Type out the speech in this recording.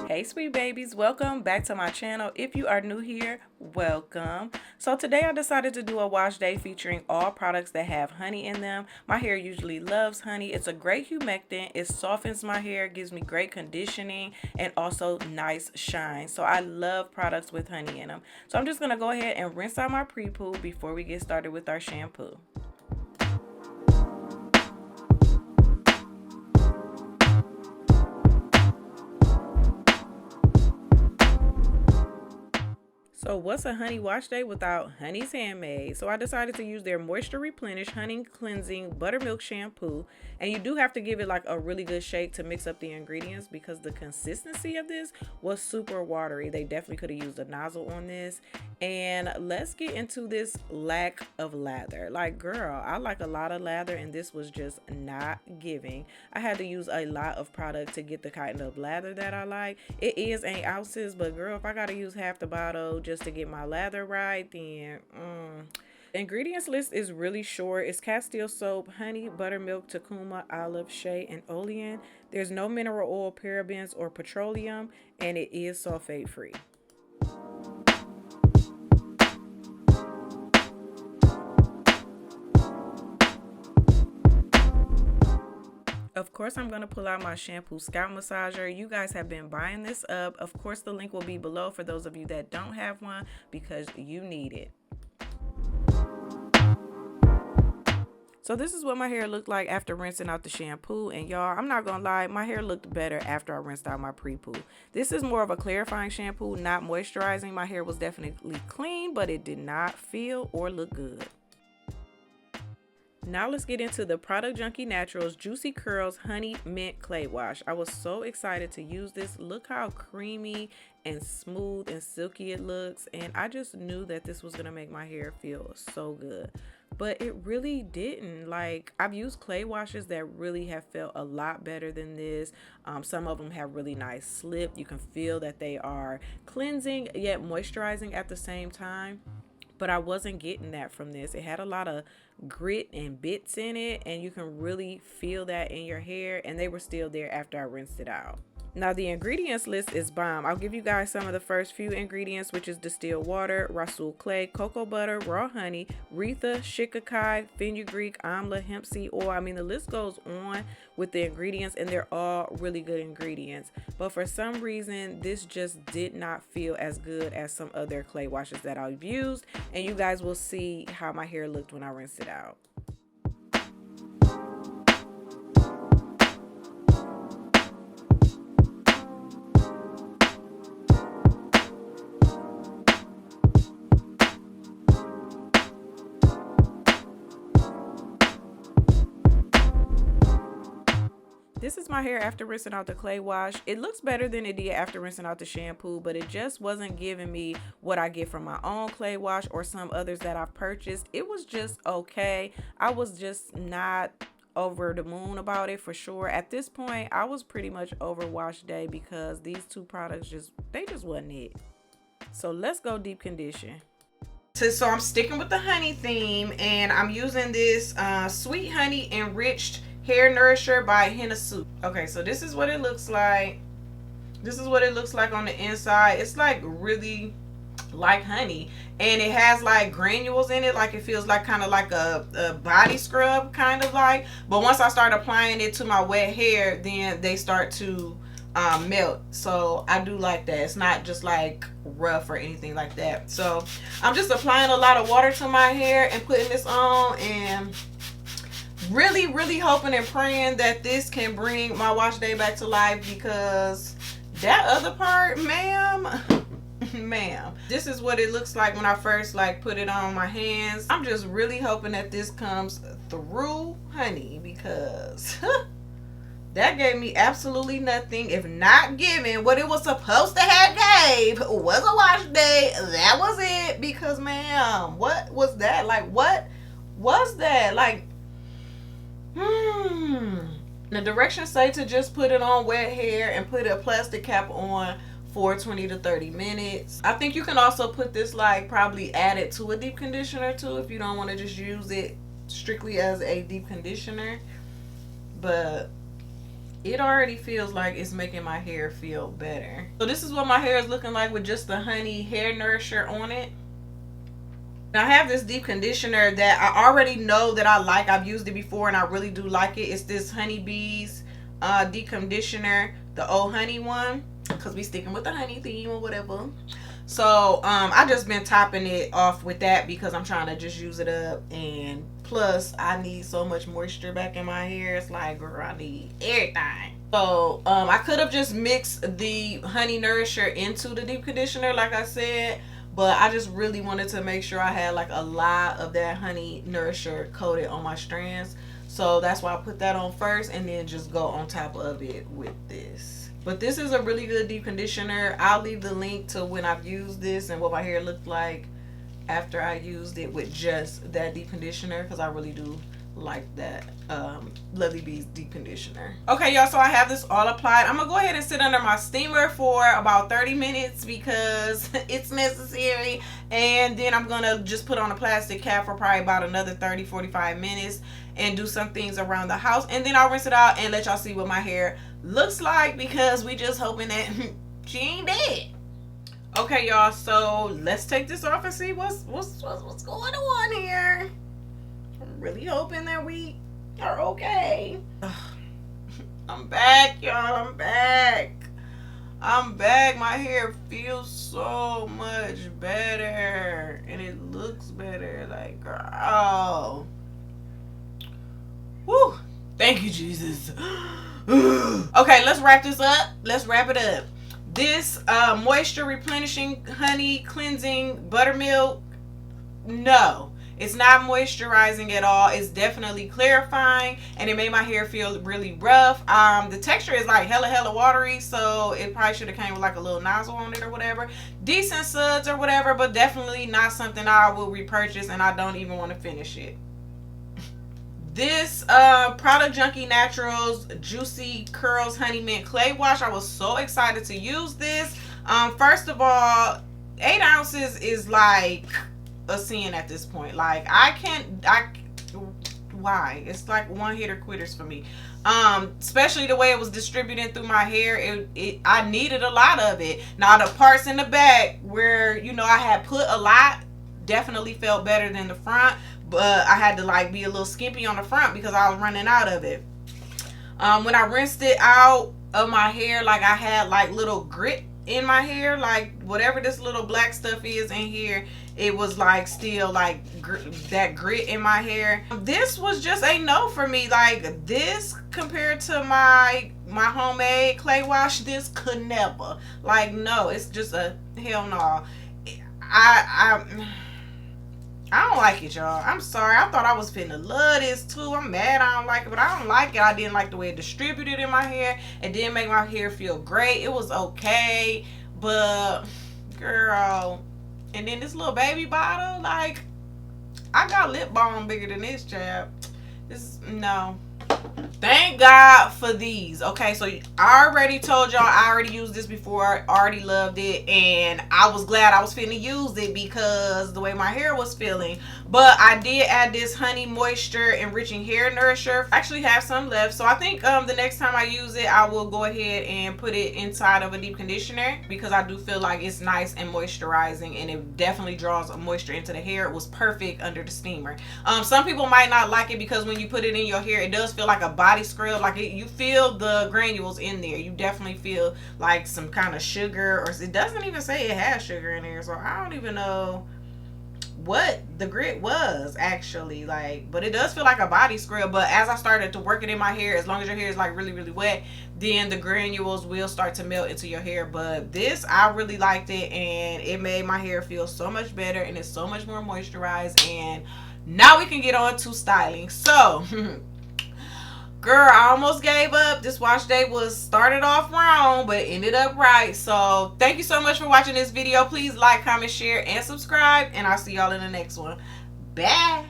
Hey sweet babies, welcome back to my channel. If you are new here, welcome. So today I decided to do a wash day featuring all products that have honey in them. My hair usually loves honey. It's a great humectant. It softens my hair, gives me great conditioning, and also nice shine. So I love products with honey in them. So I'm just going to go ahead and rinse out my pre-poo before we get started with our shampoo. So what's a honey wash day without Honey's Handmade? So I decided to use their Moisture Replenish Honey Cleansing Buttermilk Shampoo. And you do have to give it like a really good shake to mix up the ingredients because the consistency of this was super watery. They definitely could have used a nozzle on this. And let's get into this lack of lather. Like, girl, I like a lot of lather and this was just not giving. I had to use a lot of product to get the kind of lather that I like. It is 8 ounces, but girl, if I gotta use half the bottle just to get my lather right, then The ingredients list is really short. It's Castile soap, honey, buttermilk, curcuma, olive, shea, and olein. There's no mineral oil, parabens, or petroleum, and it is sulfate free. Of course, I'm going to pull out my shampoo scalp massager. You guys have been buying this up. Of course, the link will be below for those of you that don't have one because you need it. So this is what my hair looked like after rinsing out the shampoo. And y'all, I'm not gonna lie, my hair looked better after I rinsed out my pre-poo. This is more of a clarifying shampoo, not moisturizing. My hair was definitely clean, but it did not feel or look good. Now let's get into the Product Junkie Naturals Juicy Curls Honey Mint Clay Wash. I was so excited to use this. Look how creamy and smooth and silky it looks. And I just knew that this was going to make my hair feel so good. But it really didn't. Like, I've used clay washes that really have felt a lot better than this. Some of them have really nice slip. You can feel that they are cleansing yet moisturizing at the same time. But I wasn't getting that from this. It had a lot of grit and bits in it, and you can really feel that in your hair, and they were still there after I rinsed it out. Now the ingredients list is bomb. I'll give you guys some of the first few ingredients, which is distilled water, Rasul clay, cocoa butter, raw honey, Retha, shikakai, fenugreek, amla, hemp seed oil. I mean, the list goes on with the ingredients, and they're all really good ingredients. But for some reason, this just did not feel as good as some other clay washes that I've used, and you guys will see how my hair looked when I rinsed it out. This is my hair after rinsing out the clay wash. It looks better than it did after rinsing out the shampoo, but it just wasn't giving me what I get from my own clay wash or some others that I've purchased. It was just okay. I was just not over the moon about it for sure. At this point, I was pretty much over wash day because these two products just wasn't it. So let's go deep condition. So I'm sticking with the honey theme, and I'm using this Sweet Honey Enriched Hair Nourisher by Henna Soup. Okay, so this is what it looks like. This is what it looks like on the inside. It's like really like honey, and it has like granules in it. Like it feels like kind of like a body scrub kind of like. But once I start applying it to my wet hair, then they start to melt. So I do like that. It's not just like rough or anything like that. So I'm just applying a lot of water to my hair and putting this on, and really hoping and praying that this can bring my wash day back to life, because that other part, ma'am, this is what it looks like when I first like put it on my hands. I'm just really hoping that this comes through, honey, because that gave me absolutely nothing, if not giving what it was supposed to have gave was a wash day. That was it. Because ma'am, what was that? Like, what was that? Like, the directions say to just put it on wet hair and put a plastic cap on for 20 to 30 minutes. I think you can also put this, like, probably add it to a deep conditioner too if you don't want to just use it strictly as a deep conditioner. But it already feels like it's making my hair feel better. So this is what my hair is looking like with just the honey hair nourisher on it. Now I have this deep conditioner that I already know that I like. I've used it before and I really do like it. It's this Honey Bees deep conditioner, the old honey one, because we sticking with the honey theme or whatever. So I just been topping it off with that because I'm trying to just use it up, and plus I need so much moisture back in my hair. It's like, girl, I need everything. So I could have just mixed the honey nourisher into the deep conditioner like I said, but I just really wanted to make sure I had like a lot of that honey nourisher coated on my strands. So that's why I put that on first and then just go on top of it with this. But this is a really good deep conditioner. I'll leave the link to when I've used this and what my hair looked like after I used it with just that deep conditioner, because I really do like that Lovely Bees deep conditioner. Okay, y'all, so I have this all applied. I'm gonna go ahead and sit under my steamer for about 30 minutes because it's necessary, and then I'm gonna just put on a plastic cap for probably about another 30-45 minutes and do some things around the house, and then I'll rinse it out and let y'all see what my hair looks like, because we just hoping that she ain't dead. Okay, y'all, so let's take this off and see what's going on here. I'm really hoping that we are okay. I'm back, y'all. I'm back. My hair feels so much better and it looks better. Like, girl. Woo. Thank you, Jesus. Okay, let's wrap this up. Let's wrap it up. This moisture replenishing honey cleansing buttermilk, no, it's not moisturizing at all. It's definitely clarifying, and it made my hair feel really rough. The texture is like hella watery, so it probably should have came with like a little nozzle on it or whatever. Decent suds or whatever, but definitely not something I will repurchase, and I don't even want to finish it. This Product Junkie Naturals Juicy Curls Honey Mint Clay Wash, I was so excited to use this. First of all, 8 ounces is like a sin at this point. Like, why? It's like one hitter quitters for me. Especially the way it was distributed through my hair. I needed a lot of it. Now the parts in the back where, you know, I had put a lot definitely felt better than the front. But I had to like be a little skimpy on the front because I was running out of it. When I rinsed it out of my hair, like I had like little grit in my hair, like whatever this little black stuff is in here, it was like still like that grit in my hair. This was just a no for me. Like, this compared to my homemade clay wash, this could never. Like, no, it's just a hell no. I don't like it, y'all. I'm sorry. I thought I was finna love this too. I'm mad I don't like it, but I don't like it. I didn't like the way it distributed in my hair. It didn't make my hair feel great. It was okay, but girl. And then this little baby bottle, like, I got lip balm bigger than this, chap. No. Thank God for these. Okay, so I already told y'all I already used this before. I already loved it, and I was glad I was finna use it because the way my hair was feeling. But I did add this honey moisture enriching hair nourisher. I actually have some left, so I think the next time I use it, I will go ahead and put it inside of a deep conditioner because I do feel like it's nice and moisturizing, and it definitely draws moisture into the hair. It was perfect under the steamer. Some people might not like it because when you put it in your hair, it does feel like a body scrub. Like, you feel the granules in there. You definitely feel like some kind of sugar, or it doesn't even say it has sugar in there, so I don't even know what the grit was actually like, but it does feel like a body scrub. But as I started to work it in my hair, as long as your hair is like really wet, then the granules will start to melt into your hair. But this, I really liked it, and it made my hair feel so much better, and it's so much more moisturized. And now we can get on to styling. So girl, I almost gave up. This wash day started off wrong, but it ended up right. So thank you so much for watching this video. Please like, comment, share, and subscribe, and I'll see y'all in the next one. Bye.